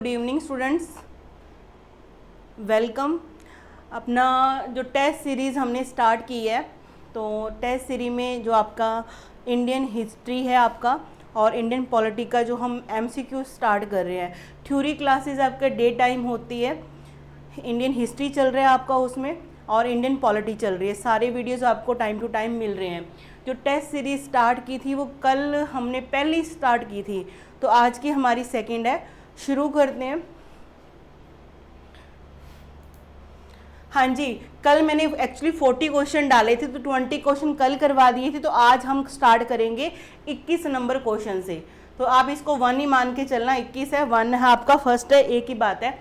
Good evening students, welcome. अपना जो test series हमने स्टार्ट की है, तो टेस्ट सीरीज में जो आपका इंडियन हिस्ट्री है आपका और इंडियन पॉलिटी का जो हम एमसीक्यू स्टार्ट कर रहे हैं। थ्योरी क्लासेस आपका डे टाइम होती है, इंडियन हिस्ट्री चल रहा है आपका उसमें और इंडियन पॉलिटी चल रही है। सारे वीडियोस आपको टाइम टू टाइम मिल रहे हैं। जो टेस्ट सीरीज़ स्टार्ट की थी वो कल हमने पहली स्टार्ट की थी, तो आज की हमारी सेकंड है। शुरू करते हैं। हाँ जी, कल मैंने एक्चुअली 40 क्वेश्चन डाले थे, तो 20 क्वेश्चन कल करवा दिए थे, तो आज हम स्टार्ट करेंगे 21 नंबर क्वेश्चन से। तो आप इसको 1 ही मान के चलना, 21 है, 1 है आपका, फर्स्ट है, एक ही बात है।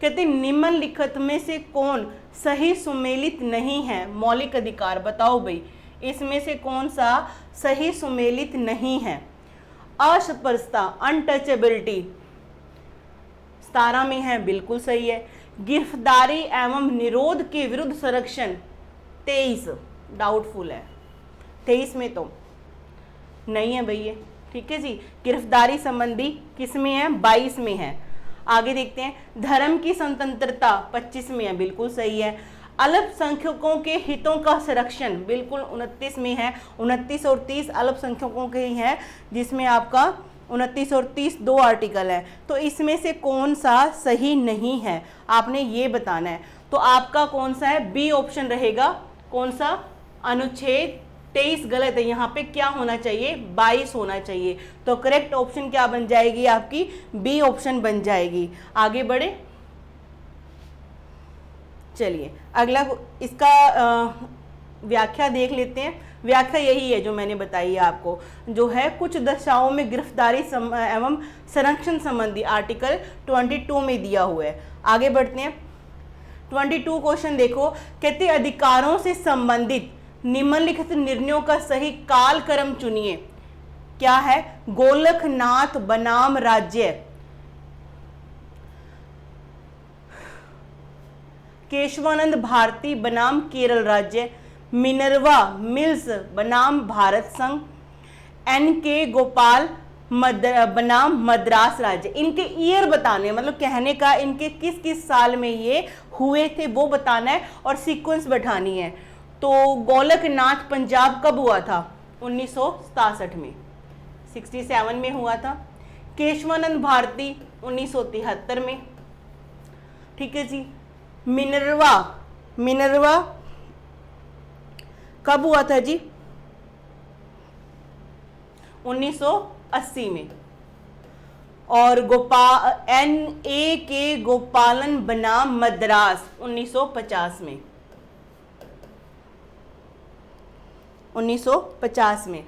कहते निम्नलिखित में से कौन सही सुमेलित नहीं है? मौलिक अधिकार बताओ भाई, इसमें से कौन सा सही सुमेलित नहीं है? अस्पृश्यता, अनटचेबिलिटी 17 में है, बिल्कुल सही है। गिरफ्तारी एवं निरोध के विरुद्ध संरक्षण 23 डाउटफुल है, 23 में तो नहीं है भैया। ठीक है जी, गिरफ्तारी संबंधी किस में है? 22 में है। आगे देखते हैं। धर्म की स्वतंत्रता 25 में है, बिल्कुल सही है। अल्पसंख्यकों के हितों का संरक्षण बिल्कुल 29 में है। 29 और 30 अल्पसंख्यकों के ही है, जिसमें आपका 29 और 30 दो आर्टिकल है। तो इसमें से कौन सा सही नहीं है आपने ये बताना है। तो आपका कौन सा है? बी ऑप्शन रहेगा। कौन सा? अनुच्छेद 23 गलत है, यहाँ पे क्या होना चाहिए? 22 होना चाहिए। तो करेक्ट ऑप्शन क्या बन जाएगी आपकी? बी ऑप्शन बन जाएगी। आगे बढ़े, चलिए अगला इसका व्याख्या देख लेते हैं। व्याख्या यही है जो मैंने बताई है आपको, जो है कुछ दशाओं में गिरफ्तारी एवं संरक्षण संबंधी आर्टिकल 22 में दिया हुआ है। आगे बढ़ते हैं। 22 क्वेश्चन देखो, कहते अधिकारों से संबंधित निम्नलिखित निर्णयों का सही कालक्रम चुनिए। क्या है? गोलकनाथ बनाम राज्य, केशवानंद भारती बनाम केरल राज्य, मिनर्वा मिल्स बनाम भारत संघ, एन.के. गोपाल बनाम मद्रास राज्य। इनके ईयर बताने, मतलब कहने का इनके किस किस साल में ये हुए थे वो बताना है और सीक्वेंस बैठानी है। तो गोलकनाथ पंजाब कब हुआ था? 1967 में, 67 में हुआ था। केशवानंद भारती 1973 में। ठीक है जी। मिनर्वा कब हुआ था जी? 1980 में। और N.A.K. गोपालन बनाम मद्रास 1950 में, 1950 में।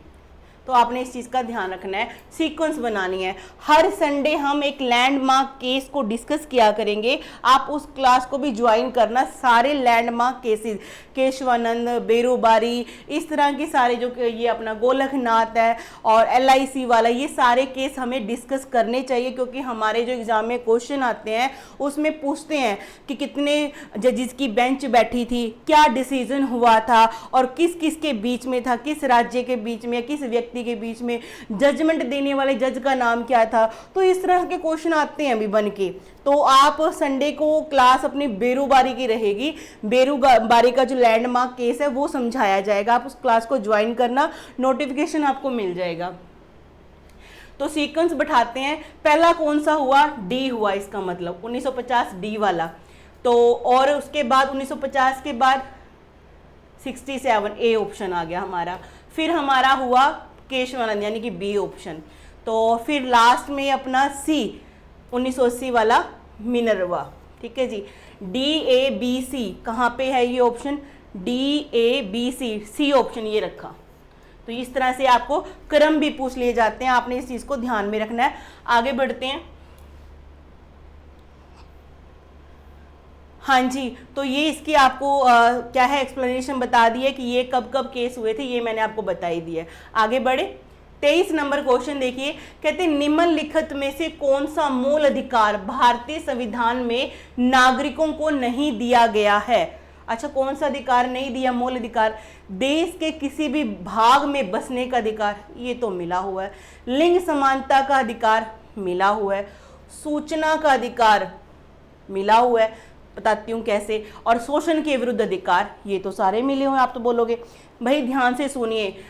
तो आपने इस चीज़ का ध्यान रखना है, सीक्वेंस बनानी है। हर संडे हम एक लैंडमार्क केस को डिस्कस किया करेंगे, आप उस क्लास को भी ज्वाइन करना। सारे लैंडमार्क केसेस, केशवानंद, बेरोबारी, इस तरह के सारे जो ये अपना गोलकनाथ है और LIC वाला, ये सारे केस हमें डिस्कस करने चाहिए, क्योंकि हमारे जो एग्जाम में क्वेश्चन आते हैं उसमें पूछते हैं कि कितने जजेस की बेंच बैठी थी, क्या डिसीजन हुआ था और किस किस के बीच में था, किस राज्य के बीच में, किस व्यक्ति के बीच में, जजमेंट देने वाले जज का नाम क्या था। तो इस तरह के क्वेश्चन आते हैं अभी बन के। तो आप संडे को क्लास अपनी बेरोबारी की रहेगी, बेरोबारी का जो लैंडमार्क केस है वो समझाया जाएगा, आप उस क्लास को ज्वाइन करना, नोटिफिकेशन आपको मिल जाएगा। तो सीक्वेंस बैठाते हैं। पहला कौन सा हुआ? डी हुआ, इसका मतलब 1950 डी वाला। तो और उसके बाद 1950 के बाद 67 ए ऑप्शन आ गया हमारा। फिर हमारा हुआ केशवानंद, यानी कि बी ऑप्शन। तो फिर लास्ट में अपना सी 1980 वाला मिनर्वा। ठीक है जी। DABC कहाँ पे है ये ऑप्शन? DABC, सी ऑप्शन ये रखा। तो इस तरह से आपको क्रम भी पूछ लिए जाते हैं, आपने इस चीज को ध्यान में रखना है। आगे बढ़ते हैं। हाँ जी, तो ये इसकी आपको क्या है एक्सप्लेनेशन बता दी है कि ये कब कब केस हुए थे, ये मैंने आपको बताई दी है। आगे बढ़े। 23 नंबर क्वेश्चन देखिए, कहते निम्नलिखित में से कौन सा मूल अधिकार भारतीय संविधान में नागरिकों को नहीं दिया गया है? अच्छा, कौन सा अधिकार नहीं दिया? मूल अधिकार। देश के किसी भी भाग में बसने का अधिकार, ये तो मिला हुआ है। लिंग समानता का अधिकार मिला हुआ है। सूचना का अधिकार मिला हुआ है, बताती हूँ कैसे। और शोषण के विरुद्ध अधिकार, ये तो सारे मिले हुए हैं। आप तो बोलोगे भाई ध्यान से सुनिए,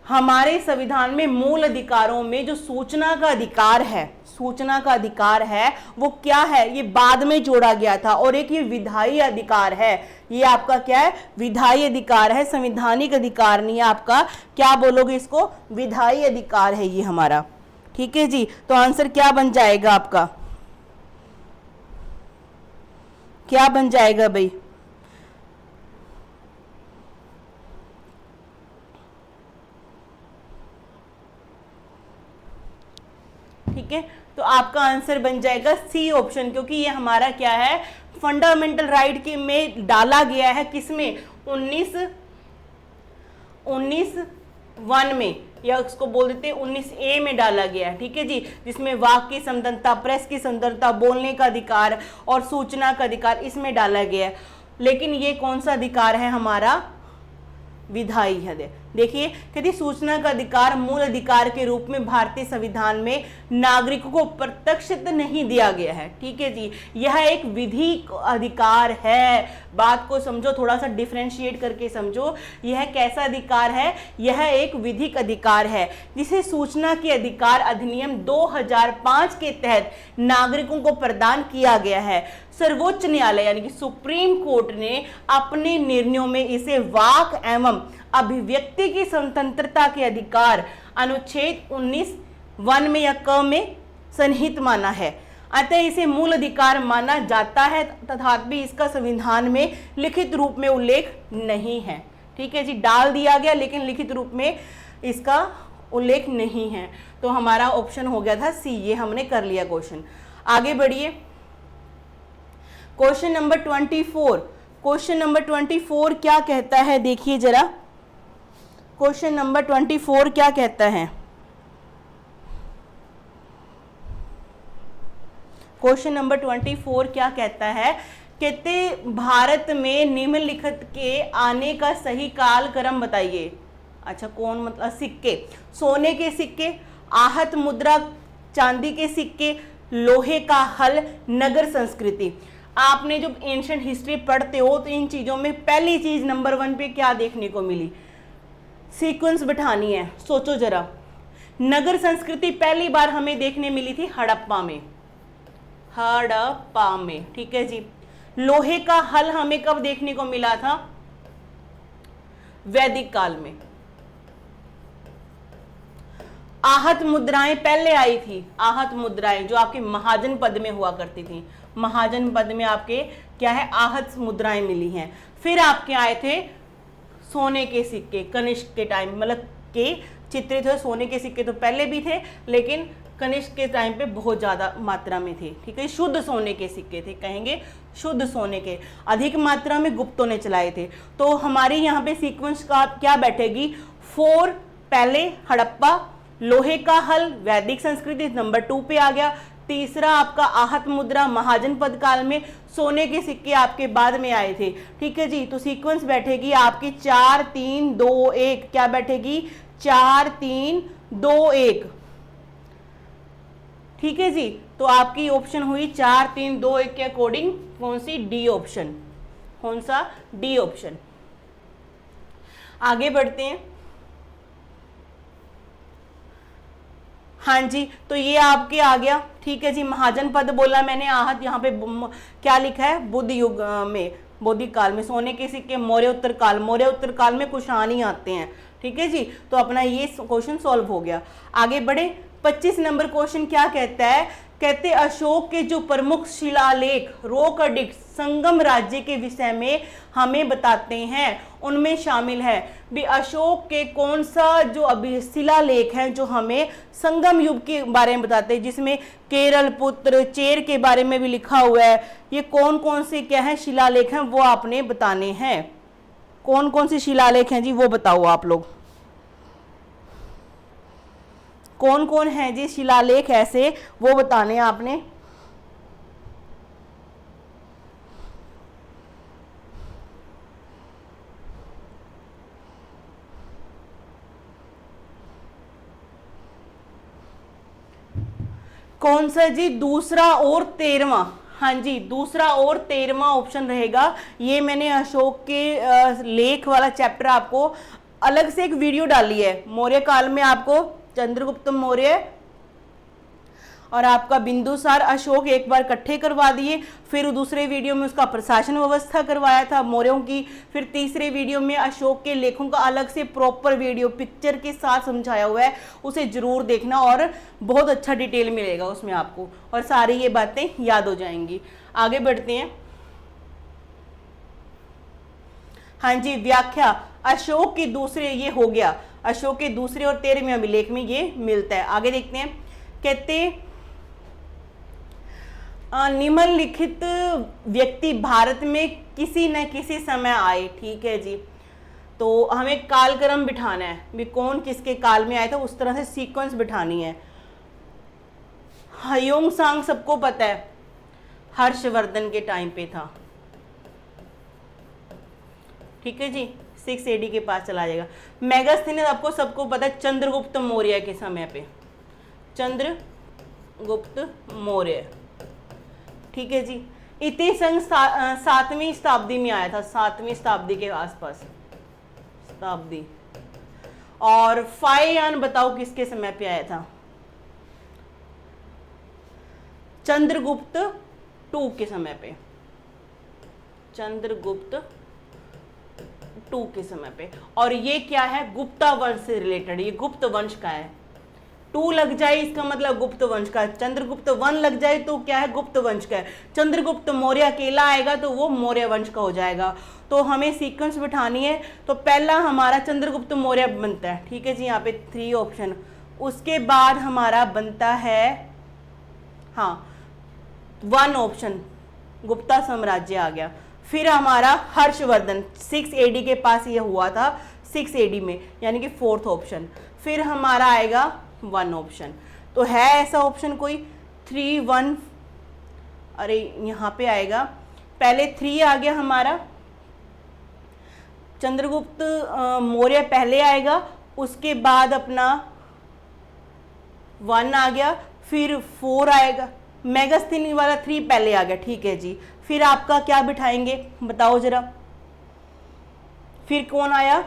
हमारे संविधान में मूल अधिकारों में जो सूचना का अधिकार है, सूचना का अधिकार है वो क्या है, ये बाद में जोड़ा गया था। और एक ये विधायी अधिकार है, ये आपका क्या है, विधायी अधिकार है, संवैधानिक अधिकार नहीं है आपका। क्या बोलोगे इसको, विधायी अधिकार है ये हमारा। ठीक है जी, तो आंसर क्या बन जाएगा आपका, क्या बन जाएगा भाई, ठीक है। तो आपका आंसर बन जाएगा सी ऑप्शन, क्योंकि ये हमारा क्या है, फंडामेंटल राइट के में डाला गया है, किसमें, 19(1) में, या उसको बोल देते हैं 19A में डाला गया है। ठीक है जी, जिसमें वाक की स्वतंत्रता, प्रेस की स्वतंत्रता, बोलने का अधिकार और सूचना का अधिकार इसमें डाला गया है। लेकिन ये कौन सा अधिकार है हमारा, विधायी है। देखिए कहती सूचना का अधिकार मूल अधिकार के रूप में भारतीय संविधान में नागरिकों को प्रत्यक्षित नहीं दिया गया है। ठीक है जी, यह एक विधिक अधिकार है। बात को समझो, थोड़ा सा डिफरेंशिएट करके समझो, यह कैसा अधिकार है, यह एक विधिक अधिकार है जिसे सूचना के अधिकार अधिनियम 2005 के तहत नागरिकों को प्रदान किया गया है। सर्वोच्च न्यायालय यानी कि सुप्रीम कोर्ट ने अपने निर्णयों में इसे वाक एवं अभिव्यक्ति की स्वतंत्रता के अधिकार अनुच्छेद 19(1) में या क में सन्निहित माना है। अतः इसे मूल अधिकार माना जाता है, तथापि इसका संविधान में लिखित रूप में उल्लेख नहीं है। ठीक है जी, डाल दिया गया लेकिन लिखित रूप में इसका उल्लेख नहीं है। तो हमारा ऑप्शन हो गया था सी, ये हमने कर लिया क्वेश्चन। आगे बढ़िए, क्वेश्चन नंबर 24। क्वेश्चन नंबर 24 क्या कहता है, देखिए जरा, क्वेश्चन नंबर 24 क्या कहता है। क्वेश्चन नंबर 24 क्या कहता है, कहते भारत में निम्नलिखित के आने का सही काल क्रम बताइए। अच्छा, कौन मतलब, सिक्के, सोने के सिक्के, आहत मुद्रा, चांदी के सिक्के, लोहे का हल, नगर संस्कृति। आपने जब एंशिएंट हिस्ट्री पढ़ते हो तो इन चीजों में पहली चीज नंबर 1 पे क्या देखने को मिली, सीक्वेंस बिठानी है। सोचो जरा, नगर संस्कृति पहली बार हमें देखने मिली थी हड़प्पा में, हड़प्पा में। ठीक है जी, लोहे का हल हमें कब देखने को मिला था, वैदिक काल में। आहत मुद्राएं पहले आई थी, आहत मुद्राएं जो आपके महाजन पद में हुआ करती थी, महाजन पद में आपके क्या है, आहत मुद्राएं मिली हैं। फिर आपके आए थे सोने के सिक्के, कनिष्क के टाइम मतलब के चित्रित हुए सोने के सिक्के तो पहले भी थे, लेकिन कनिष्क के टाइम पे बहुत ज्यादा मात्रा में थे। ठीक है, शुद्ध सोने के सिक्के थे, कहेंगे शुद्ध सोने के, अधिक मात्रा में गुप्तों ने चलाए थे। तो हमारे यहाँ पे सीक्वेंस का क्या बैठेगी, 4 पहले हड़प्पा, लोहे का हल वैदिक संस्कृति नंबर 2 पे आ गया, तीसरा आपका आहत मुद्रा महाजन पद काल में, सोने के सिक्के आपके बाद में आए थे। ठीक है जी, तो सीक्वेंस बैठेगी आपकी 4 3 2 1, क्या बैठेगी 4 3 2 1। ठीक है जी, तो आपकी ऑप्शन हुई 4 3 2 1 के अकॉर्डिंग कौन सी, डी ऑप्शन, कौन सा, डी ऑप्शन। आगे बढ़ते हैं। हाँ जी, तो ये आपके आ गया। ठीक है जी, महाजन पद बोला मैंने, आहत यहाँ पे क्या लिखा है, बुद्ध युग में, बौद्धिक काल में, सोने के सिक्के मौर्य उत्तर काल, मौर्य उत्तर काल में कुषाणी आते हैं। ठीक है जी, तो अपना ये क्वेश्चन सॉल्व हो गया। आगे बढ़े, 25 नंबर क्वेश्चन क्या कहता है, कहते अशोक के जो प्रमुख शिलालेख रोक एडिक्ट संगम राज्य के विषय में हमें बताते हैं, उनमें शामिल है भी अशोक के कौन सा जो अभी शिलालेख हैं जो हमें संगम युग के बारे में बताते हैं, जिसमें केरल पुत्र चेर के बारे में भी लिखा हुआ है। ये कौन कौन से क्या है शिलालेख हैं वो आपने बताने हैं, कौन कौन से शिलालेख हैं जी वो बताओ आप लोग, कौन कौन है जी शिलालेख ऐसे वो बताने हैं आपने। कौन सा जी? दूसरा और 13वां। हाँ जी, दूसरा और 13वां ऑप्शन रहेगा। ये मैंने अशोक के लेख वाला चैप्टर आपको अलग से एक वीडियो डाली है। मौर्य काल में आपको चंद्रगुप्त मौर्य और आपका बिंदुसार अशोक एक बार इकट्ठे करवा दिए, फिर दूसरे वीडियो में उसका प्रशासन व्यवस्था करवाया था मौर्यों की, फिर तीसरे वीडियो में अशोक के लेखों का अलग से प्रॉपर वीडियो पिक्चर के साथ समझाया हुआ है, उसे जरूर देखना और बहुत अच्छा डिटेल मिलेगा उसमें आपको, और सारी ये बातें याद हो जाएंगी। आगे बढ़ते हैं। हाँ जी, व्याख्या अशोक के दूसरे, ये हो गया अशोक के दूसरे और 13वें अभिलेख में ये मिलता है। आगे देखते हैं, कहते निम्नलिखित व्यक्ति भारत में किसी न किसी समय आए। ठीक है जी, तो हमें कालक्रम बिठाना है भी, कौन किसके काल में आया था, उस तरह से सीक्वेंस बिठानी है। हयोंग सांग सबको पता है, हर्षवर्धन के टाइम पे था। ठीक है जी, 6 AD के पास चला जाएगा। मेगास्थनीज आपको सबको पता है, चंद्रगुप्त मौर्य के समय पे, चंद्रगुप्त मौर्य। ठीक है जी, इति संघ 7वीं शताब्दी में आया था, 7वीं शताब्दी के आसपास शताब्दी। और फाइयान बताओ किसके समय पे आया था? चंद्रगुप्त 2 के समय पे, चंद्रगुप्त 2 के समय पे। और ये क्या है? गुप्ता वंश से रिलेटेड, ये गुप्त वंश का है। 2 लग जाए इसका मतलब गुप्त वंश का, चंद्रगुप्त 1 लग जाए तो क्या है? गुप्त वंश का है। चंद्रगुप्त मौर्य अकेला आएगा तो वो मौर्य वंश का हो जाएगा। तो हमें सीक्वेंस बिठानी है, तो पहला हमारा चंद्रगुप्त मौर्य बनता है। ठीक है जी, यहाँ पे 3 ऑप्शन। उसके बाद हमारा बनता है, हाँ 1 ऑप्शन, गुप्ता साम्राज्य आ गया। फिर हमारा हर्षवर्धन 6 AD के पास ये हुआ था, 6 AD में, यानी कि 4th ऑप्शन। फिर हमारा आएगा 1 ऑप्शन। तो है ऐसा ऑप्शन कोई? 3, 1, अरे यहाँ पे आएगा, पहले 3 आ गया हमारा, चंद्रगुप्त मौर्य पहले आएगा, उसके बाद अपना 1 आ गया, फिर 4 आएगा, मेगास्थनीज वाला 3 पहले आ गया। ठीक है जी, फिर आपका क्या बिठाएंगे बताओ जरा? फिर कौन आया?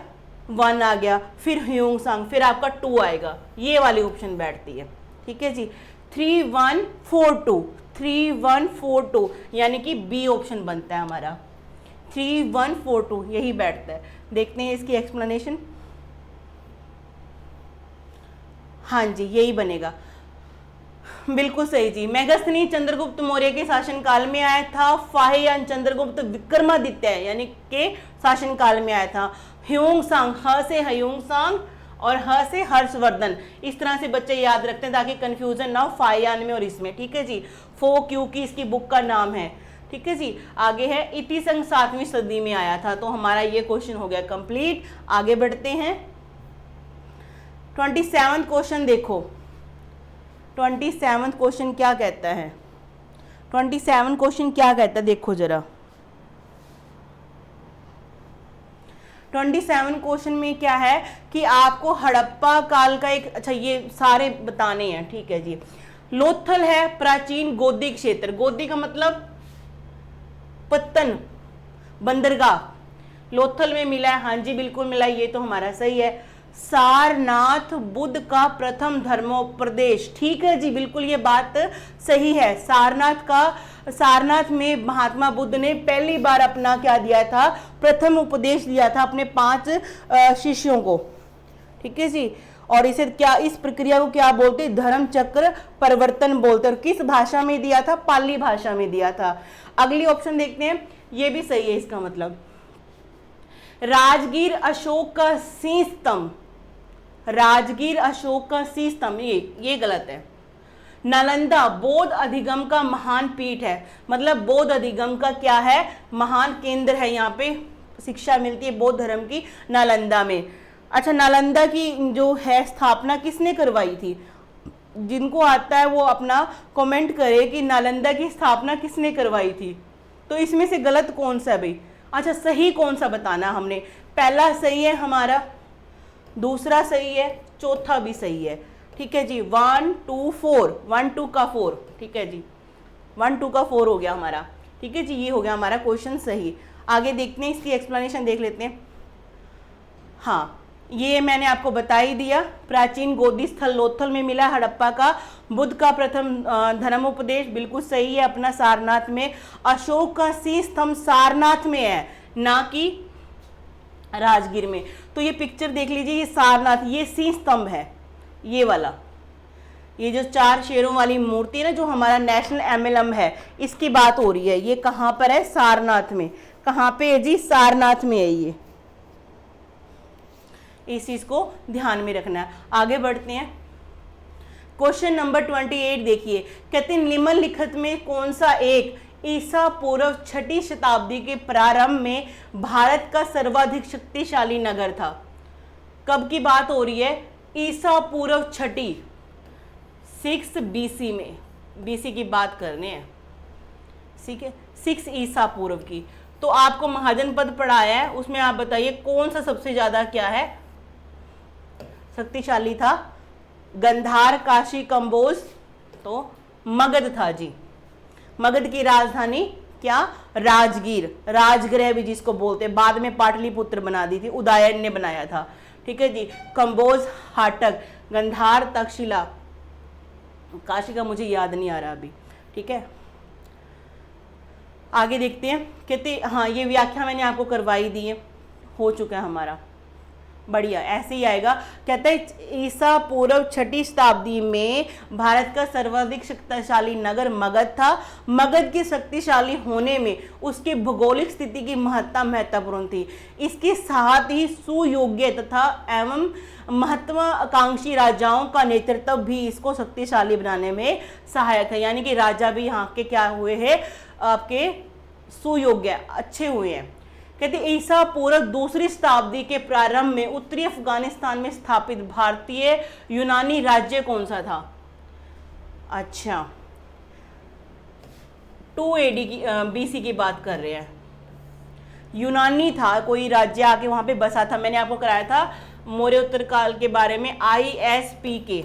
1 आ गया, फिर ह्यूंग सांग, फिर आपका 2 आएगा, ये वाली ऑप्शन बैठती है। ठीक है जी, 3, 1, 4, 2, 3, 1, 4, 2, यानी कि बी ऑप्शन बनता है हमारा, 3, 1, 4, 2 यही बैठता है। देखते हैं इसकी एक्सप्लेनेशन। हाँ जी, यही बनेगा, बिल्कुल सही जी। मेगास्थनीज चंद्रगुप्त मौर्य के शासनकाल में आया था। फाहियान चंद्रगुप्त विक्रमादित्य यानी के शासनकाल में आया था। ह्यूंग सांग, ह से ह्यूंग सांग और ह से हर्षवर्धन, इस तरह से बच्चे याद रखते हैं ताकि कंफ्यूजन ना हो फाहियान में और इसमें। ठीक है जी, फो क्यू की इसकी बुक का नाम है। ठीक है जी, आगे है इति संघ 7वीं सदी में आया था। तो हमारा ये क्वेश्चन हो गया कंप्लीट। आगे बढ़ते हैं, 27वां क्वेश्चन देखो। 27वां क्वेश्चन क्या कहता है? 27वां क्वेश्चन क्या कहता है देखो जरा। 27वां क्वेश्चन में क्या है कि आपको हड़प्पा काल का एक, अच्छा ये सारे बताने हैं। ठीक है जी, लोथल है प्राचीन गोदी क्षेत्र, गोदी का मतलब पत्तन, बंदरगाह, लोथल में मिला है। हाँ जी बिल्कुल मिला, ये तो हमारा सही है। सारनाथ बुद्ध का प्रथम धर्मोपदेश, ठीक है जी बिल्कुल ये बात सही है। सारनाथ में महात्मा बुद्ध ने पहली बार अपना क्या दिया था? प्रथम उपदेश दिया था अपने 5 शिष्यों को। ठीक है जी, और इसे क्या, इस प्रक्रिया को क्या बोलते? धर्म चक्र परिवर्तन बोलते। और किस भाषा में दिया था? पाली भाषा में दिया था। अगली ऑप्शन देखते हैं, ये भी सही है इसका मतलब। राजगीर अशोक का शीश स्तंभ, राजगीर अशोक का शीश स्तंभ, ये गलत है। नालंदा बौद्ध अधिगम का महान पीठ है, मतलब बौद्ध अधिगम का क्या है? महान केंद्र है, यहाँ पे शिक्षा मिलती है बौद्ध धर्म की, नालंदा में। अच्छा, नालंदा की जो है स्थापना किसने करवाई थी? जिनको आता है वो अपना कमेंट करे कि नालंदा की स्थापना किसने करवाई थी। तो इसमें से गलत कौन सा है भाई? अच्छा, सही कौन सा बताना हमने? पहला सही है हमारा, दूसरा सही है, चौथा भी सही है। ठीक है जी, 1 2 4, 1 2 का 4, ठीक है जी, 1 2 का 4 हो गया हमारा। ठीक है जी, ये हो गया हमारा क्वेश्चन सही। आगे देखते हैं, इसकी एक्सप्लेनेशन देख लेते हैं। हाँ, ये मैंने आपको बता ही दिया, प्राचीन गोदी स्थल लोथल में मिला हड़प्पा का बुद्ध का प्रथम धर्मोपदेश, बिल्कुल सही है अपना, सारनाथ में। अशोक का शीश स्तंभ सारनाथ में है, ना कि राजगीर में। तो ये पिक्चर देख लीजिए, ये सारनाथ, ये शीश स्तंभ है, ये वाला, ये जो 4 शेरों वाली मूर्ति है ना, जो हमारा नेशनल एम्बलम है, इसकी बात हो रही है। ये कहाँ पर है? सारनाथ में। कहाँ पे है जी? सारनाथ में है ये। इस चीज को ध्यान में रखना है। आगे बढ़ते हैं, क्वेश्चन नंबर 28 देखिए, कहते हैं निम्नलिखित में कौन सा एक ईसा पूर्व 6ठी शताब्दी के प्रारंभ में भारत का सर्वाधिक शक्तिशाली नगर था? कब की बात हो रही है? ईसा पूर्व 6ठी, 6 BC में, BC की बात करने हैं, ठीक है, 6 ईसा पूर्व की। तो आपको महाजनपद पढ़ाया है, उसमें आप बताइए कौन सा सबसे ज्यादा क्या है शक्तिशाली था? गंधार, काशी, कंबोज, तो मगध था जी। मगध की राजधानी क्या? राजगीर, राजगृह भी जिसको बोलते हैं, बाद में पाटलिपुत्र बना दी थी, उदयन ने बनाया था। ठीक है जी, कंबोज, हाटक, गंधार, तक्षशिला, काशी का मुझे याद नहीं आ रहा अभी। ठीक है, आगे देखते हैं। कहते हाँ, ये व्याख्या मैंने आपको करवाई दी है, हो चुका है हमारा, बढ़िया, ऐसे ही आएगा। कहता है ईसा पूर्व 6ठी शताब्दी में भारत का सर्वाधिक शक्तिशाली नगर मगध था। मगध के शक्तिशाली होने में उसकी भौगोलिक स्थिति की महत्ता महत्वपूर्ण थी। इसके साथ ही सुयोग्य तथा एवं महत्वाकांक्षी राजाओं का नेतृत्व भी इसको शक्तिशाली बनाने में सहायक है। यानी कि राजा भी यहाँ के क्या हुए हैं? आपके सुयोग्य, अच्छे हुए हैं। कहते ईसा पूर्व 2री शताब्दी के प्रारंभ में उत्तरी अफगानिस्तान में स्थापित भारतीय यूनानी राज्य कौन सा था? अच्छा, 2 AD की BC की बात कर रहे हैं। यूनानी था, कोई राज्य आके वहां पे बसा था। मैंने आपको कराया था मौर्य उत्तर काल के बारे में, ISPK,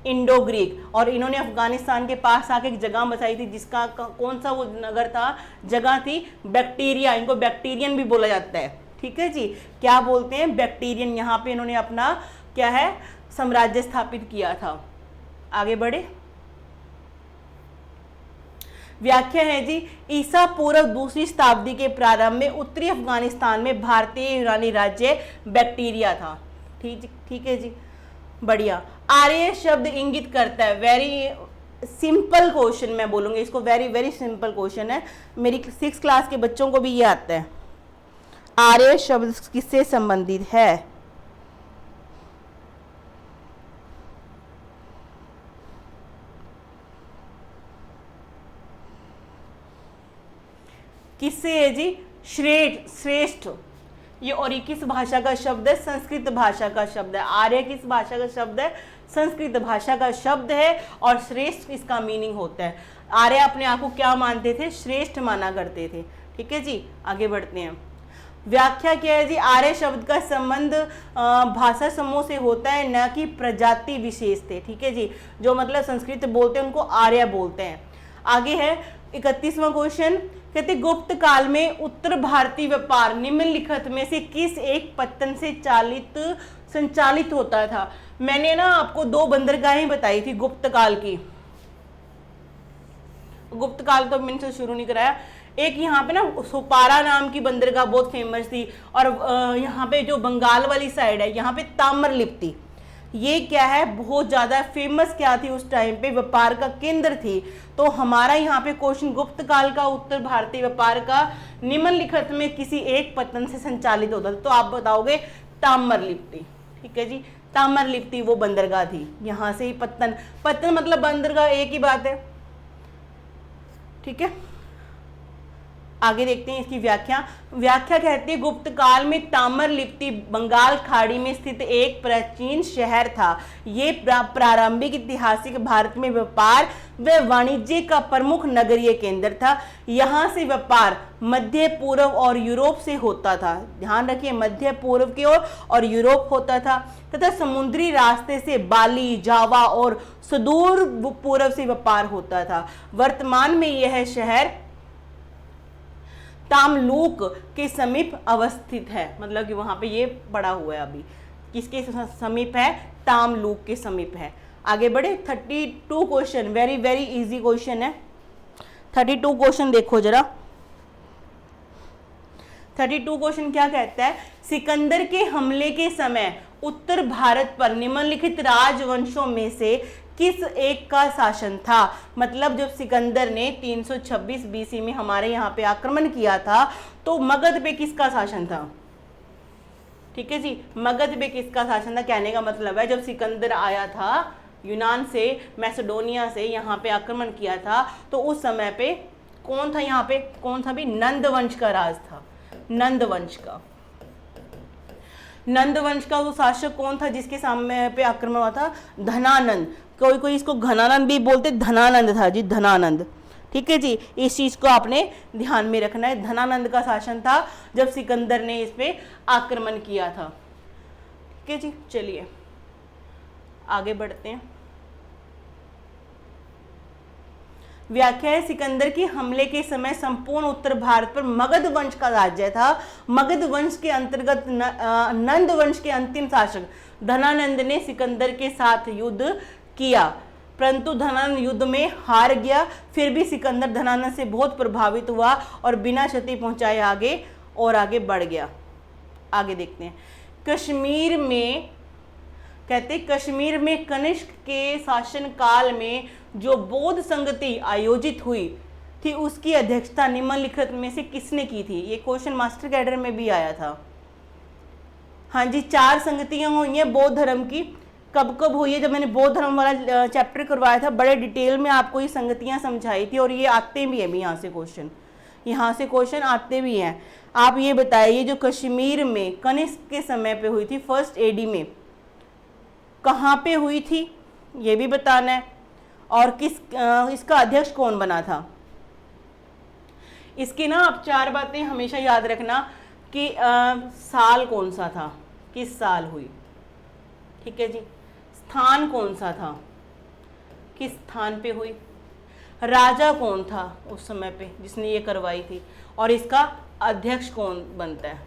इंडो ग्रीक। और इन्होंने अफगानिस्तान के पास आके एक जगह बसाई थी, जिसका कौन सा वो नगर था? जगह थी बैक्टीरिया। इनको बैक्टीरियन भी बोला जाता है। ठीक है जी, क्या बोलते हैं? बैक्टीरियन। यहाँ पे इन्होंने अपना क्या है? साम्राज्य स्थापित किया था। आगे बढ़े, व्याख्या है जी, ईसा पूर्व 2री शताब्दी के प्रारंभ में उत्तरी अफगानिस्तान में भारतीय यूनानी राज्य बैक्टीरिया था। ठीक है जी, बढ़िया। आर्य शब्द इंगित करता है, वेरी सिंपल क्वेश्चन मैं बोलूंगी इसको, वेरी वेरी सिंपल क्वेश्चन है, मेरी 6 क्लास के बच्चों को भी ये आता है। आर्य शब्द किससे संबंधित है? किससे है जी? श्रेष्ठ। ये और ये किस भाषा का शब्द है? संस्कृत भाषा का शब्द है। आर्य किस भाषा का शब्द है? संस्कृत भाषा का शब्द है। और श्रेष्ठ इसका मीनिंग होता है। आर्य अपने आप को क्या मानते थे? श्रेष्ठ माना करते थे। ठीक है जी, आगे बढ़ते हैं। व्याख्या क्या है जी? आर्य शब्द का संबंध भाषा समूह से होता है, न कि प्रजाति विशेष से। ठीक है जी, जो मतलब संस्कृत बोलते हैं उनको आर्य बोलते हैं। आगे है 31वां क्वेश्चन, कहते गुप्त काल में उत्तर भारतीय व्यापार निम्नलिखित में से किस एक पत्तन से संचालित होता था? मैंने ना आपको 2 बंदरगाहें बताई थी गुप्त काल की। गुप्त काल तो मैंने से शुरू नहीं कराया। एक यहाँ पे ना सोपारा नाम की बंदरगाह बहुत फेमस थी, और यहाँ पे जो बंगाल वाली साइड है, यहाँ पे ताम्रलिप्ति, ये क्या है? बहुत ज्यादा फेमस क्या थी उस टाइम पे? व्यापार का केंद्र थी। तो हमारा यहाँ पे क्वेश्चन, गुप्त काल का उत्तर भारतीय व्यापार का निम्नलिखित में किसी एक पत्तन से संचालित होता था, तो आप बताओगे ताम्रलिप्ति। ठीक है जी, ताम्रलिप्ति वो बंदरगाह थी। यहाँ से ही पत्तन मतलब बंदरगाह, एक ही बात है। ठीक है, आगे देखते हैं इसकी व्याख्या। व्याख्या कहती है गुप्त काल में ताम्र लिप्ति बंगाल खाड़ी में स्थित एक प्राचीन शहर था। ये प्रारंभिक ऐतिहासिक भारत में व्यापार व वाणिज्य का प्रमुख नगरीय केंद्र था। यहाँ से व्यापार मध्य पूर्व और यूरोप से होता था। ध्यान रखिए, मध्य पूर्व की ओर और यूरोप होता था, तथा समुद्री रास्ते से बाली, जावा और सुदूर पूर्व से व्यापार होता था। वर्तमान में यह शहर तामलुक के समीप अवस्थित है, मतलब कि वहां पे ये पड़ा हुआ है। अभी किसके समीप है? तामलुक के समीप है। आगे बढ़े। 32 question, very very easy question है। 32 क्वेश्चन देखो जरा। 32 क्वेश्चन क्या कहता है? सिकंदर के हमले के समय उत्तर भारत पर निम्नलिखित राजवंशों में से किस एक का शासन था? मतलब जब सिकंदर ने 326 बीसी में हमारे यहाँ पे आक्रमण किया था तो मगध पे किसका शासन था? ठीक है जी, मगध पे किसका शासन था? कहने का मतलब है जब सिकंदर आया था यूनान से, मैसेडोनिया से यहाँ पे आक्रमण किया था तो उस समय पे कौन था? यहाँ पे कौन था भी? नंद वंश का राज था। नंद वंश का, नंद वंश का वो शासक कौन था जिसके सामने पे आक्रमण हुआ था? धनानंद। कोई कोई इसको घनानंद भी बोलते, धनानंद था जी, धनानंद। ठीक है जी, इस चीज को आपने ध्यान में रखना है। धनानंद का शासन था जब सिकंदर ने इस पे आक्रमण किया था। ठीक है जी, चलिए आगे बढ़ते हैं। व्याख्या है सिकंदर के हमले के समय संपूर्ण उत्तर भारत पर मगध वंश का राज्य था। मगध वंश के अंतर्गत नंद वंश के अंतिम शासक धनानंद ने सिकंदर के साथ युद्ध किया, परंतु धनानंद युद्ध में हार गया। फिर भी सिकंदर धनानंद से बहुत प्रभावित हुआ और बिना क्षति पहुंचाए आगे बढ़ गया। आगे देखते हैं। कश्मीर में कहते कश्मीर में कनिष्क के शासन काल में जो बौद्ध संगति आयोजित हुई थी उसकी अध्यक्षता निम्नलिखित में से किसने की थी? ये क्वेश्चन मास्टर कैडर में भी आया था। हाँ जी, 4 संगतियां हुई हैं बौद्ध धर्म की। कब कब हुई है? जब मैंने बौद्ध धर्म वाला चैप्टर करवाया था, बड़े डिटेल में आपको ये संगतियां समझाई थी और ये आते भी है भी यहाँ से क्वेश्चन आते भी हैं। आप ये बताइए जो कश्मीर में कनिष्क के समय पे हुई थी, फर्स्ट एडी में, कहाँ पे हुई थी ये भी बताना है, और इसका अध्यक्ष कौन बना था? इसकी ना आप 4 बातें हमेशा याद रखना कि साल कौन सा था, किस साल हुई। ठीक है जी, स्थान कौन सा था, किस स्थान पे हुई, राजा कौन था उस समय पे जिसने ये करवाई थी, और इसका अध्यक्ष कौन बनता है।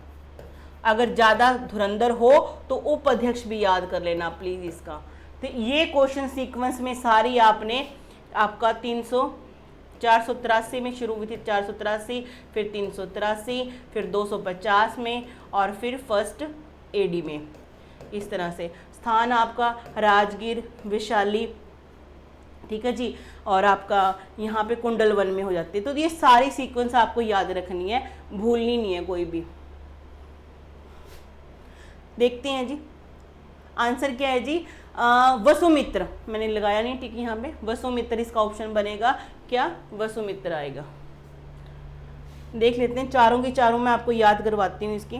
अगर ज़्यादा धुरंधर हो तो उपाध्यक्ष भी याद कर लेना प्लीज़ इसका। तो ये क्वेश्चन सीक्वेंस में सारी आपका 483 में शुरू हुई थी, 483, फिर 383, फिर 250 में और फिर फर्स्ट एडी में। इस तरह से स्थान आपका राजगीर, वैशाली, ठीक है जी, और आपका यहाँ पे कुंडलवन में हो जाती है। तो ये सारी सीक्वेंस आपको याद रखनी है, भूलनी नहीं है कोई भी। देखते हैं जी आंसर क्या है जी। वसुमित्र, मैंने लगाया नहीं ठीक यहाँ पे, वसुमित्र इसका ऑप्शन बनेगा। क्या? वसुमित्र आएगा। देख लेते हैं, चारों की चारों मैं आपको याद करवाती हूँ इसकी।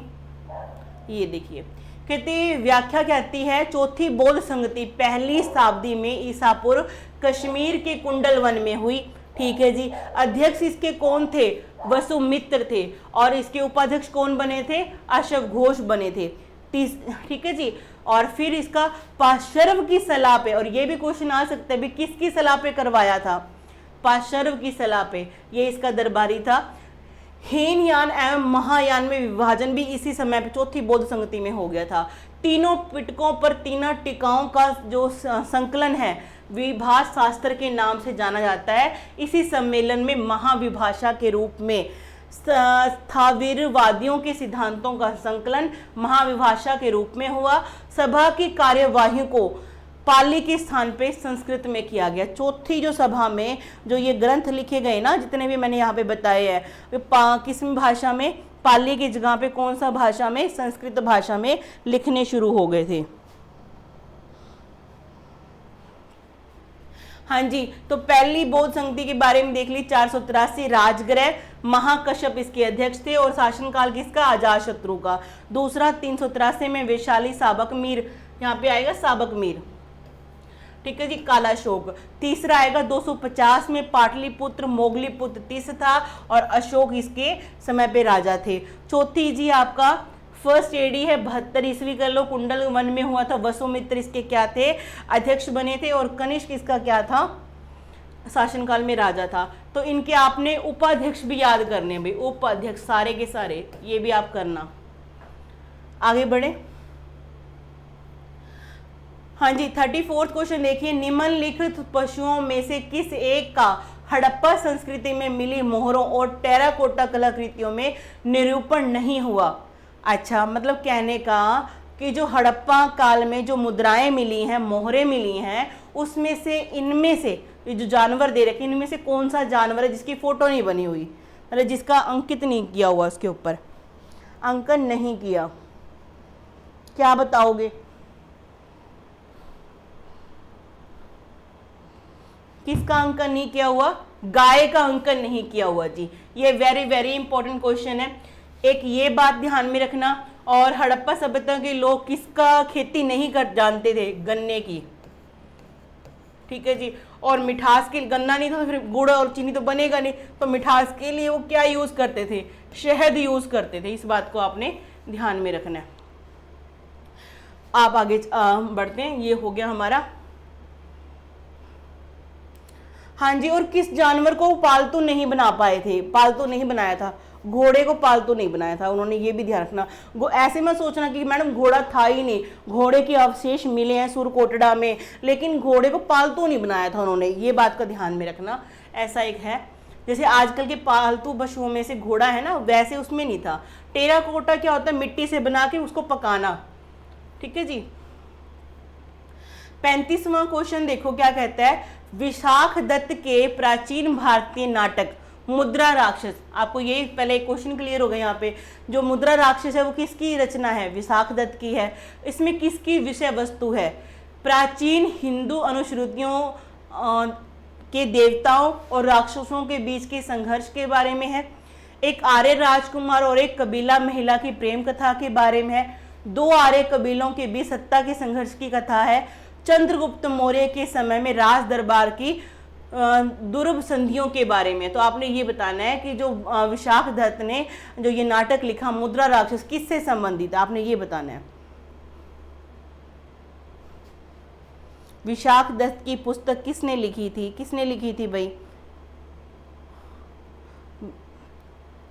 ये देखिए, कहती व्याख्या कहती है चौथी बौद्ध संगति 1ली शताब्दी में ईसा पूर्व कश्मीर के कुंडलवन में हुई। ठीक है जी, अध्यक्ष इसके कौन थे? वसुमित्र थे, और इसके उपाध्यक्ष कौन बने थे? अश्व घोष बने थे। ठीक है जी, और फिर इसका पाशर्व की सलाह पे, और ये भी क्वेश्चन आ सकता है भी किसकी सलाह पे करवाया था? पाशर्व की सलाह पे, ये इसका दरबारी था। हीनयान एवं महायान में विभाजन भी इसी समय पे चौथी बौद्ध संगति में हो गया था। तीनों पिटकों पर 3 टीकाओं का जो संकलन है विभाष शास्त्र के नाम से जाना जाता है। इसी सम्मेलन में महाविभाषा के रूप में स्थाविरवादियों के सिद्धांतों का संकलन महाविभाषा के रूप में हुआ। सभा की कार्यवाही को पाली के स्थान पे संस्कृत में किया गया। चौथी जो सभा में जो ये ग्रंथ लिखे गए ना, जितने भी मैंने यहाँ पे बताए हैं, वे किस भाषा में? पाली की जगह पे कौन सा भाषा में? संस्कृत भाषा में लिखने शुरू हो गए थे। हाँ जी, तो पहली बौद्ध संगति के बारे में देख ली 483 राजगृह, महाकश्यप इसके अध्यक्ष थे और शासनकाल किसका, अजातशत्रु का। दूसरा 383 में वैशाली साबक मीर, यहाँ पे आएगा साबक मीर, ठीक है जी, काला शोक। तीसरा आएगा 250 में पाटलिपुत्र मोगलीपुत्र तीस था और अशोक इसके समय पे राजा थे। चौथी जी आपका फर्स्ट एडी है 72 ईस्वी कर लो, कुंडल वन में हुआ था, वसुमित्र इसके क्या थे, अध्यक्ष बने थे और कनिष्क इसका क्या था, शासनकाल में राजा था। तो इनके आपने उपाध्यक्ष भी याद करने भाई, उपाध्यक्ष सारे के सारे, ये भी आप करना। आगे बढ़े, हाँ जी 34th क्वेश्चन देखिए, निम्नलिखित पशुओं में से किस एक का हड़प्पा संस्कृति में मिली मोहरों और टेराकोटा कलाकृतियों में निरूपण नहीं हुआ। अच्छा, मतलब कहने का कि जो हड़प्पा काल में जो मुद्राएं मिली हैं, मोहरें मिली हैं, उसमें से इनमें से ये जो जानवर दे रखे इनमें से कौन सा जानवर है जिसकी फोटो नहीं बनी हुई, मतलब जिसका अंकित नहीं किया हुआ, उसके ऊपर अंकन नहीं किया, क्या बताओगे? किसका अंकन नहीं किया हुआ? गाय का अंकन नहीं किया हुआ जी। ये वेरी वेरी इंपॉर्टेंट क्वेश्चन है, एक ये बात ध्यान में रखना। और हड़प्पा सभ्यता के लोग किसका खेती नहीं कर जानते थे? गन्ने की, ठीक है जी। और मिठास के, गन्ना नहीं तो फिर गुड़ और चीनी तो बनेगा नहीं, तो मिठास के लिए वो क्या यूज करते थे? शहद यूज करते थे। इस बात को आपने ध्यान में रखना है। आप आगे बढ़ते हैं, ये हो गया हमारा। हाँ जी, और किस जानवर को पालतू नहीं बना पाए थे? पालतू नहीं बनाया था, घोड़े को पालतू नहीं बनाया था उन्होंने, ये भी ध्यान रखना। ऐसे मत सोचना कि मैडम घोड़ा था ही नहीं, घोड़े के अवशेष मिले हैं सुरकोटड़ा में, लेकिन घोड़े को पालतू नहीं बनाया था उन्होंने, ये बात का ध्यान में रखना। ऐसा एक है, जैसे आजकल के पालतू पशुओं में से घोड़ा है ना, वैसे उसमें नहीं था। टेराकोटा क्या होता है? मिट्टी से बना के उसको पकाना, ठीक है जी। 35वां क्वेश्चन देखो क्या कहता है, विशाख दत्त के प्राचीन भारतीय नाटक मुद्रा राक्षस, आपको ये पहले एक क्वेश्चन क्लियर हो गया यहाँ पे, जो मुद्रा राक्षस है वो किसकी रचना है? विशाख दत्त की है। इसमें किसकी विषय वस्तु है? प्राचीन हिंदू अनुश्रुतियों के देवताओं और राक्षसों के बीच के संघर्ष के बारे में है। एक आर्य राजकुमार और एक कबीला महिला की प्रेम कथा के बारे में है। दो आर्य कबीलों के बीच सत्ता के संघर्ष की कथा है। चंद्रगुप्त मौर्य के समय में राज दरबार की दुर्भ संधियों के बारे में। तो आपने ये बताना है कि जो विशाख दत्त ने जो ये नाटक लिखा मुद्रा राक्षस, किससे संबंधित है, आपने ये बताना है। विशाख दत्त की पुस्तक किसने लिखी थी? किसने लिखी थी भाई?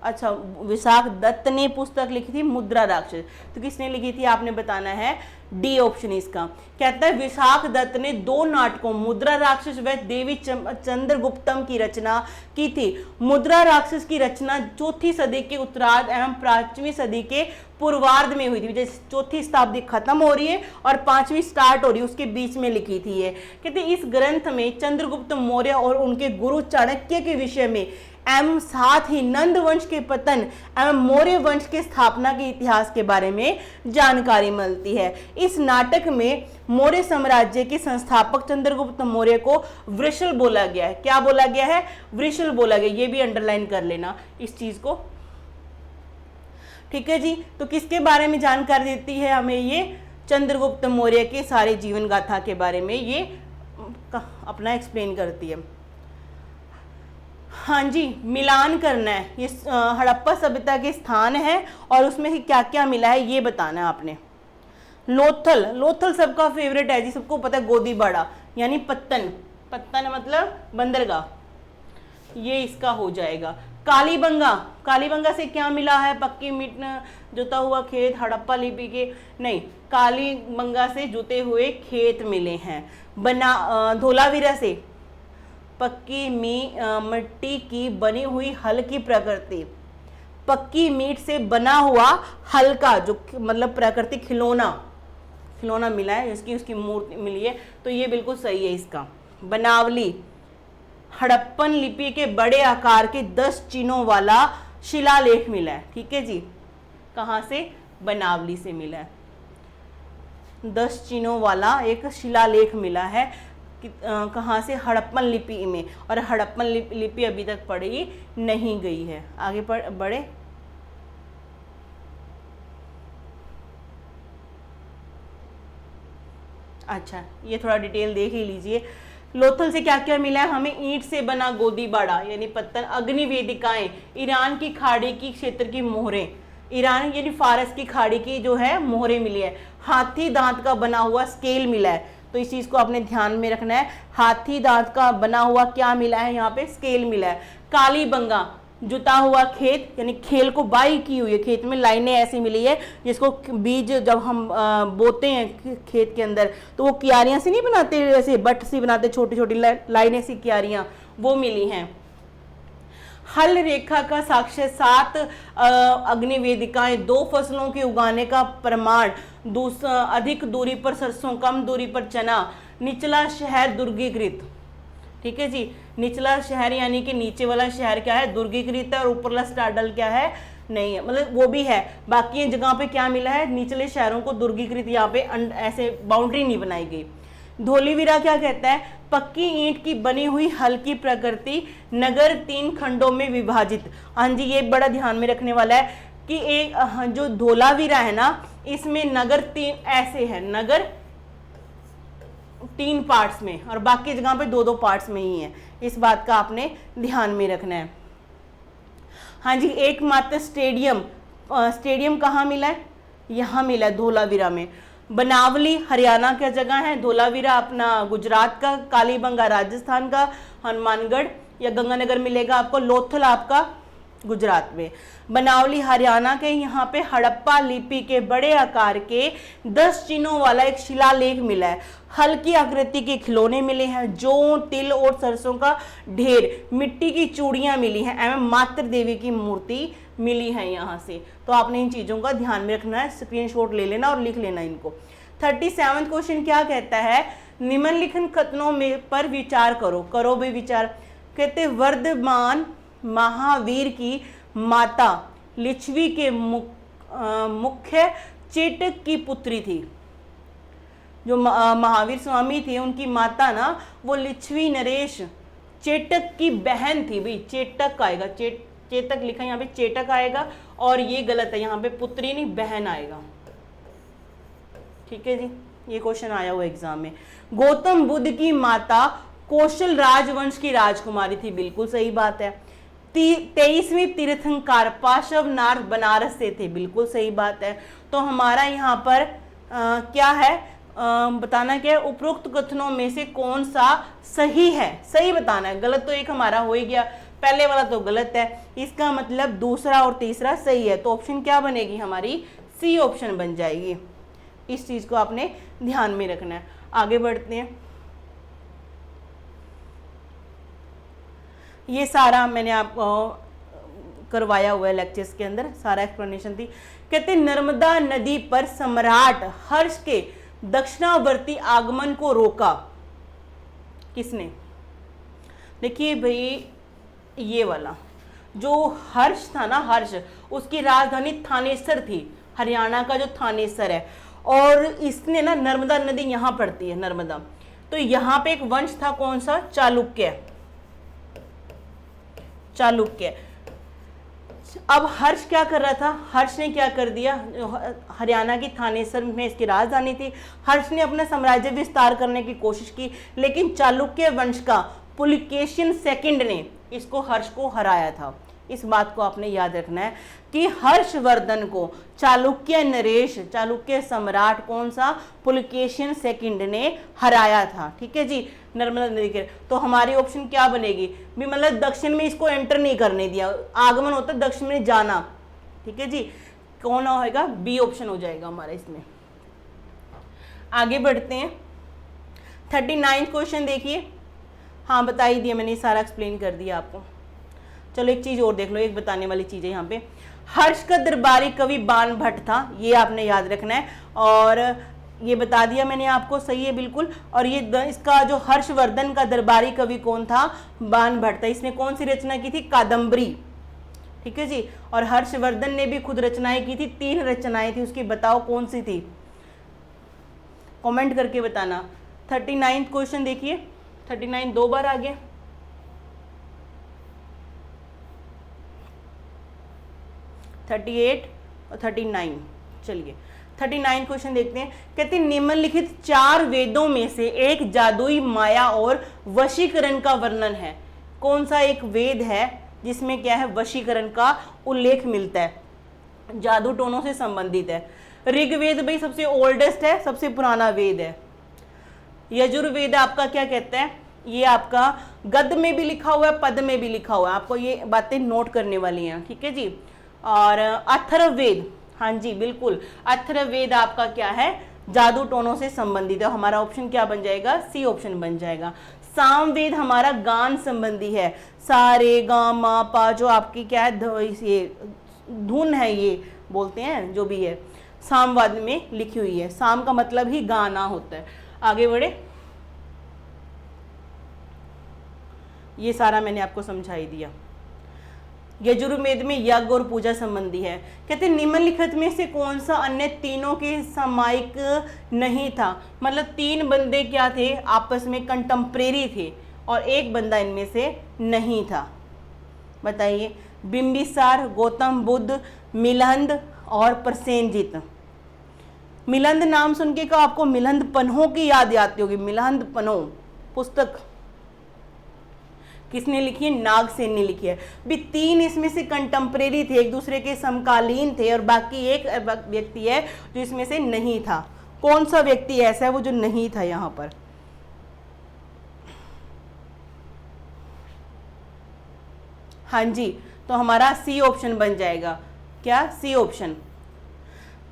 अच्छा, विशाख दत्त ने पुस्तक लिखी थी मुद्रा राक्षस, तो किसने लिखी थी आपने बताना है। डी ऑप्शन इसका। कहता है विशाख दत्त ने दो नाटकों मुद्रा राक्षस व देवी चंद्रगुप्तम की रचना की थी। मुद्रा राक्षस की रचना चौथी सदी के उत्तरार्ध एवं 5वीं सदी के पूर्वार्ध में हुई थी। जैसे चौथी शताब्दी खत्म हो रही है और 5वीं स्टार्ट हो रही है, उसके बीच में लिखी थी ये। कहते इस ग्रंथ में चंद्रगुप्त मौर्य और उनके गुरु चाणक्य के विषय में एवं साथ ही नंद वंश के पतन एवं मौर्य वंश के स्थापना के इतिहास के बारे में जानकारी मिलती है। इस नाटक में मौर्य साम्राज्य के संस्थापक चंद्रगुप्त मौर्य को वृषल बोला गया है। क्या बोला गया है? वृषल बोला गया। ये भी अंडरलाइन कर लेना इस चीज को, ठीक है जी। तो किसके बारे में जानकारी देती है हमें ये? चंद्रगुप्त मौर्य के सारे जीवन गाथा के बारे में ये अपना एक्सप्लेन करती है। हाँ जी, मिलान करना है, ये हड़प्पा सभ्यता के स्थान है और उसमें क्या क्या मिला है ये बताना है आपने। लोथल, लोथल सबका फेवरेट है जी, सबको पता है, गोदी बाड़ा यानी पत्तन, पत्तन मतलब बंदरगाह, ये इसका हो जाएगा। कालीबंगा, कालीबंगा से क्या मिला है? पक्की मीट जोता हुआ खेत, हड़प्पा लिपि के नहीं, कालीबंगा से जुते हुए खेत मिले हैं। धोलावीरा से पक्की मिट्टी की बनी हुई हल की प्रकृति, पक्की मीट से बना हुआ हल्का जो मतलब प्राकृतिक खिलौना मिला है, जिसकी उसकी मूर्ति मिली है, तो ये बिल्कुल सही है इसका। बनावली, हड़प्पन लिपि के बड़े आकार के 10 चिन्हों वाला शिलालेख मिला है, ठीक है जी। कहाँ से? बनावली से मिला है, 10 चिन्हों वाला एक शिलालेख मिला है। कहाँ से, हड़प्पन लिपि में, और हड़प्पन लिपि अभी तक पढ़ी नहीं गई है। आगे बढ़े। अच्छा, ये थोड़ा डिटेल देख ही लीजिए। लोथल से क्या क्या मिला है हमें? ईंट से बना गोदी बाड़ा यानी पत्थर, अग्नि वेदिकाएं, ईरान की खाड़ी की क्षेत्र की मोहरें, ईरान यानी फारस की खाड़ी की जो है मोहरें मिली है। हाथी दांत का बना हुआ स्केल मिला है, तो इस चीज को आपने ध्यान में रखना है। हाथी दांत का बना हुआ क्या मिला है? यहाँ पे स्केल मिला है। कालीबंगा, जुता हुआ खेत यानी खेल को बाई की हुई है, खेत में लाइनें ऐसी मिली है जिसको बीज जब हम बोते हैं खेत के अंदर तो वो क्यारियां सी नहीं बनाते, ऐसे बट सी बनाते, छोटी छोटी लाइनें सी क्यारियां, वो मिली हैं। हल रेखा का साक्ष्य 7 अग्निवेदिकाएं, 2 फसलों के उगाने का प्रमाण, अधिक दूरी पर सरसों, कम दूरी पर चना, निचला शहर दुर्गीकृत। ठीक है जी, निचला शहर यानी कि नीचे वाला शहर क्या है? दुर्गीकृत है, और ऊपरला स्टाडल क्या है? नहीं है, मतलब वो भी है, बाकी जगह पे क्या मिला है? निचले शहरों को दुर्गीकृत, यहाँ पे ऐसे बाउंड्री नहीं बनाई गई। धोलीवीरा क्या कहता है? पक्की ईंट की बनी हुई हल्की प्रकृति, नगर 3 खंडों में विभाजित। हाँ जी, ये बड़ा ध्यान में रखने वाला है कि एक जो धोलावीरा है ना, इसमें नगर 3 ऐसे है, नगर 3 पार्ट्स में, और बाकी जगह पे 2-2 पार्ट्स में ही है। इस बात का आपने ध्यान में रखना है। हाँ जी, एकमात्र स्टेडियम कहाँ मिला है? यहाँ मिला है, धोलावीरा में। बनावली हरियाणा का जगह है, धोलावीरा अपना गुजरात का, कालीबंगा राजस्थान का, हनुमानगढ़ या गंगानगर मिलेगा आपको, लोथल आपका गुजरात में। बनावली हरियाणा के, यहाँ पे हड़प्पा लिपि के बड़े आकार के 10 चिन्हों वाला एक शिलालेख मिला है। हल्की आकृति के खिलौने मिले हैं, जौ, तिल और सरसों का ढेर, मिट्टी की चूड़ियां मिली हैं एवं मातृ देवी की मूर्ति मिली है यहाँ से। तो आपने इन चीजों का ध्यान में रखना है, स्क्रीनशॉट ले लेना और लिख लेना इनको। 37वां क्वेश्चन क्या कहता है? निम्नलिखित कथनों में पर विचार करो भी विचार। कहते वर्धमान महावीर की माता लिच्छवी के मुख्य चेटक की पुत्री थी। जो महावीर स्वामी थे उनकी माता ना, वो लिच्छवी नरेश चेटक की बहन थी। भाई चेटक आएगा, चेतक लिखा यहाँ पे चेटक आएगा, और ये गलत है, यहाँ पे पुत्री नहीं बहन आएगा। ठीक है जी, ये क्वेश्चन आया हुआ एग्जाम में। गौतम बुद्ध की माता कौशल राजवंश की राजकुमारी थी, बिल्कुल सही बात है। 23वीं तीर्थंकर पार्श्वनाथ बनारस से थे, बिल्कुल सही बात है। तो हमारा यहाँ पर क्या है बताना क्या है? उपरोक्त कथनों में से कौन सा सही है, सही बताना है। गलत तो एक हमारा हो ही गया, पहले वाला तो गलत है, इसका मतलब दूसरा और तीसरा सही है। तो ऑप्शन क्या बनेगी हमारी? सी ऑप्शन बन जाएगी। इस चीज को आपने ध्यान में रखना है। आगे बढ़ते हैं। ये सारा मैंने आपको करवाया हुआ है लेक्चर्स के अंदर, सारा एक्सप्लेनेशन थी। कहते नर्मदा नदी पर सम्राट हर्ष के दक्षिणावर्ती आगमन को रोका किसने? देखिए भाई, ये वाला जो हर्ष था ना, हर्ष, उसकी राजधानी थानेसर थी, हरियाणा का जो थानेसर है, और इसने ना, नर्मदा नदी यहाँ पड़ती है, नर्मदा, तो यहाँ पे एक वंश था, कौन सा? चालुक्य। अब हर्ष क्या कर रहा था? हर्ष ने क्या कर दिया? हरियाणा की थानेसर में इसकी राजधानी थी, हर्ष ने अपना साम्राज्य विस्तार करने की कोशिश की, लेकिन चालुक्य वंश का पुलकेशिन सेकंड ने इसको, हर्ष को हराया था। इस बात को आपने याद रखना है कि हर्षवर्धन को चालुक्य नरेश, चालुक्य सम्राट कौन सा? पुलकेशिन सेकंड ने हराया था। ठीक है जी, नर्मदा नदी के। तो हमारी ऑप्शन क्या बनेगी? भी मतलब दक्षिण में इसको एंटर नहीं करने दिया, आगमन होता है दक्षिण में जाना। ठीक है जी, कौन होगा? बी ऑप्शन हो जाएगा हमारा इसमें। आगे बढ़ते हैं। 39 क्वेश्चन देखिए। हाँ, बता ही दिया मैंने, सारा एक्सप्लेन कर दिया आपको। चलो एक चीज और देख लो, एक बताने वाली चीज है यहाँ पे। हर्ष का दरबारी कवि बाण भट्ट था, ये आपने याद रखना है, और ये बता दिया मैंने आपको, सही है बिल्कुल। और ये इसका जो हर्षवर्धन का दरबारी कवि कौन था? बाण भट्ट था। इसने कौन सी रचना की थी? कादम्बरी। ठीक है जी। और हर्षवर्धन ने भी खुद रचनाएं की थी, 3 रचनाएं थी उसकी, बताओ कौन सी थी? कमेंट करके बताना। 39 क्वेश्चन देखिए, 39 दो बार आ गया। 38 और 39। चलिए 39 क्वेश्चन देखते हैं। कहते हैं निम्नलिखित 4 वेदों में से एक जादुई माया और वशीकरण का वर्णन है। कौन सा एक वेद है जिसमें क्या है, वशीकरण का उल्लेख मिलता है, जादू टोनों से संबंधित है। ऋग्वेद भाई सबसे ओल्डेस्ट है, सबसे पुराना वेद है। यजुर्वेद आपका क्या कहता है, ये आपका गद्य में भी लिखा हुआ है, पद में भी लिखा हुआ है, आपको ये बातें नोट करने वाली हैं, ठीक है जी। और अथर्ववेद, हाँ जी बिल्कुल, अथर्ववेद आपका क्या है, जादू टोनों से संबंधित है। हमारा ऑप्शन क्या बन जाएगा, सी ऑप्शन बन जाएगा। सामवेद हमारा गान संबंधी है, सा रे गा मा पा, जो आपकी क्या है, ये धुन है, ये बोलते हैं जो भी है, सामवाद में लिखी हुई है। साम का मतलब ही गाना होता है। आगे बढ़े, ये सारा मैंने आपको समझा ही दिया। यजुर्वेद में यज्ञ और पूजा संबंधी है। कहते हैं निम्नलिखित में से कौन सा अन्य तीनों के सामायिक नहीं था। मतलब 3 बंदे क्या थे, आपस में कंटेम्परेरी थे और एक बंदा इनमें से नहीं था। बताइए, बिंबिसार, गौतम बुद्ध, मिलिंद और प्रसेनजीत। मिलिंद नाम सुन के का आपको मिलिंद पन्हों की याद आती होगी। मिलिंद पन्हों पुस्तक किसने लिखी है, नागसेन ने लिखी है। भी 3 इसमें से कंटेम्परेरी थे, एक दूसरे के समकालीन थे, और बाकी एक व्यक्ति है जो इसमें से नहीं था। कौन सा व्यक्ति ऐसा है वो जो नहीं था यहां पर। हाँ जी, तो हमारा सी ऑप्शन बन जाएगा। क्या, सी ऑप्शन।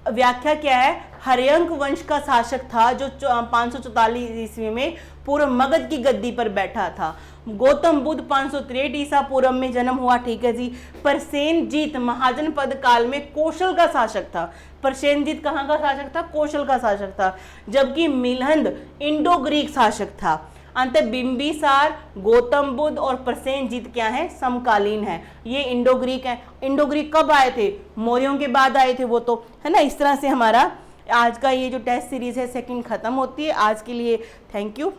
व्याख्या क्या है, हर्यंक वंश का शासक था जो 544 ईस्वी में पूर्व मगध की गद्दी पर बैठा था। गौतम बुद्ध 563 ईसा पूर्व में जन्म हुआ, ठीक है जी। प्रसेनजीत महाजन पद काल में कौशल का शासक था। प्रसेनजीत कहाँ का शासक था, कौशल का शासक था। जबकि मिलिंद इंडो ग्रीक शासक था। अंत बिंबिसार, गौतम बुद्ध और प्रसेनजीत क्या है, समकालीन है। ये इंडो ग्रीक है। इंडो ग्रीक कब आए थे, मौर्यों के बाद आए थे वो तो, है ना। इस तरह से हमारा आज का ये जो टेस्ट सीरीज है सेकंड खत्म होती है। आज के लिए थैंक यू।